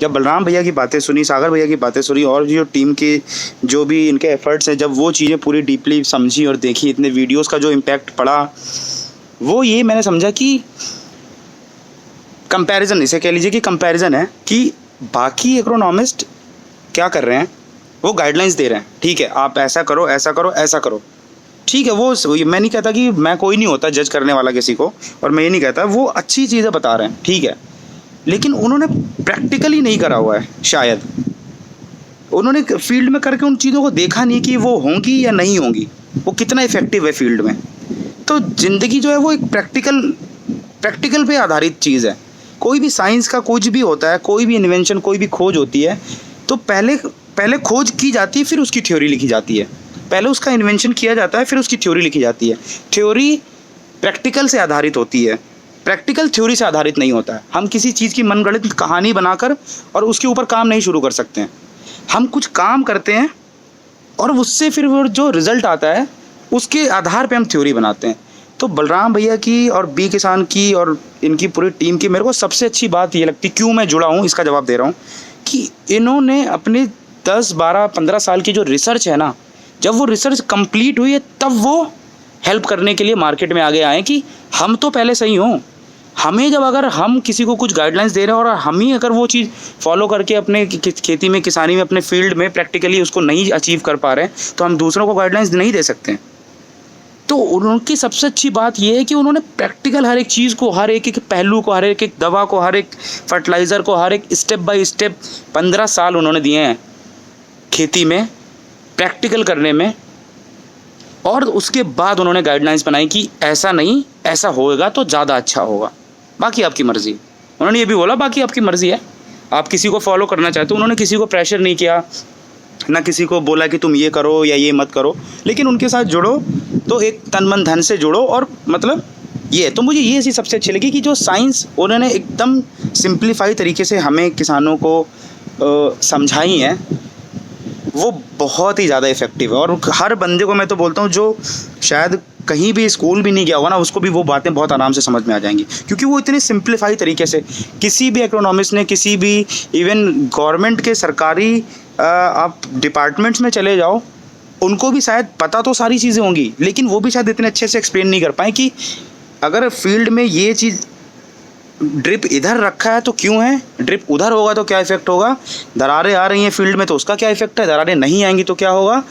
जब बलराम भैया की बातें सुनी, सागर भैया की बातें सुनी और जो टीम के जो भी इनके एफर्ट्स हैं, जब वो चीज़ें पूरी डीपली समझी और देखी, इतने वीडियोस का जो इम्पैक्ट पड़ा, वो ये मैंने समझा कि कंपैरिजन, इसे कह लीजिए कि कंपैरिजन है कि बाकी इकोनॉमिस्ट क्या कर रहे हैं, वो गाइडलाइंस दे रहे हैं, ठीक है आप ऐसा करो ऐसा करो ऐसा करो, ठीक है। वो मैं नहीं कहता कि मैं कोई नहीं होता जज करने वाला किसी को, और मैं ये नहीं कहता, वो अच्छी चीज़ें बता रहे हैं, ठीक है, लेकिन उन्होंने प्रैक्टिकली नहीं करा हुआ है। शायद उन्होंने फील्ड में करके उन चीज़ों को देखा नहीं कि वो होंगी या नहीं होंगी, वो कितना इफेक्टिव है फील्ड में। तो ज़िंदगी जो है वो एक प्रैक्टिकल पे आधारित चीज़ है। कोई भी साइंस का कुछ भी होता है, कोई भी इन्वेंशन, कोई भी खोज होती है, तो पहले खोज की जाती है, फिर उसकी थ्योरी लिखी जाती है। पहले उसका इन्वेंशन किया जाता है, फिर उसकी थ्योरी लिखी जाती है। थ्योरी प्रैक्टिकल से आधारित होती है, प्रैक्टिकल थ्योरी से आधारित नहीं होता है। हम किसी चीज़ की मनगढ़ंत कहानी बनाकर और उसके ऊपर काम नहीं शुरू कर सकते हैं। हम कुछ काम करते हैं और उससे फिर वो जो रिज़ल्ट आता है उसके आधार पे हम थ्योरी बनाते हैं। तो बलराम भैया की और बी किसान की और इनकी पूरी टीम की मेरे को सबसे अच्छी बात ये लगती, क्यों मैं जुड़ा हूँ इसका जवाब दे रहा हूँ, कि इन्होंने अपने 10, 12, 15 साल की जो रिसर्च है ना, जब वो रिसर्च कंप्लीट हुई है तब वो हेल्प करने के लिए मार्केट में आगे आए कि हम तो पहले सही हों। हमें जब अगर हम किसी को कुछ गाइडलाइंस दे रहे हैं और हम ही अगर वो चीज़ फॉलो करके अपने खेती में, किसानी में, अपने फील्ड में प्रैक्टिकली उसको नहीं अचीव कर पा रहे हैं, तो हम दूसरों को गाइडलाइंस नहीं दे सकते। तो उनकी सबसे अच्छी बात ये है कि उन्होंने प्रैक्टिकल हर एक चीज़ को, हर एक पहलू को, हर एक दवा को, हर एक फर्टिलाइज़र को, हर एक स्टेप बाय स्टेप 15 साल उन्होंने दिए हैं खेती में प्रैक्टिकल करने में, और उसके बाद उन्होंने गाइडलाइंस बनाई कि ऐसा नहीं, ऐसा होएगा तो ज़्यादा अच्छा होगा, बाकी आपकी मर्ज़ी। उन्होंने ये भी बोला बाकी आपकी मर्ज़ी है, आप किसी को फॉलो करना चाहते हो। उन्होंने किसी को प्रेशर नहीं किया, ना किसी को बोला कि तुम ये करो या ये मत करो, लेकिन उनके साथ जुड़ो तो एक तन मन धन से जुड़ो। और मतलब ये तो मुझे ये चीज़ सबसे अच्छी लगी कि जो साइंस उन्होंने एकदम सिंप्लीफाई तरीके से हमें किसानों को समझाई है, वो बहुत ही ज़्यादा इफ़ेक्टिव है। और हर बंदे को मैं तो बोलता हूँ जो शायद कहीं भी स्कूल भी नहीं गया होगा ना, उसको भी वो बातें बहुत आराम से समझ में आ जाएंगी, क्योंकि वो इतने सिंप्लीफाई तरीके से, किसी भी इकोनॉमिस्ट ने, किसी भी इवन गवर्नमेंट के सरकारी आप डिपार्टमेंट्स में चले जाओ, उनको भी शायद पता तो सारी चीज़ें होंगी, लेकिन वो भी शायद इतने अच्छे से एक्सप्लेन नहीं कर पाए कि अगर फील्ड में ये चीज़ ड्रिप इधर रखा है तो क्यों है, ड्रिप उधर होगा तो क्या इफेक्ट होगा, दरारें आ रही हैं फील्ड में तो उसका क्या इफेक्ट है, दरारें नहीं आएंगी तो क्या होगा।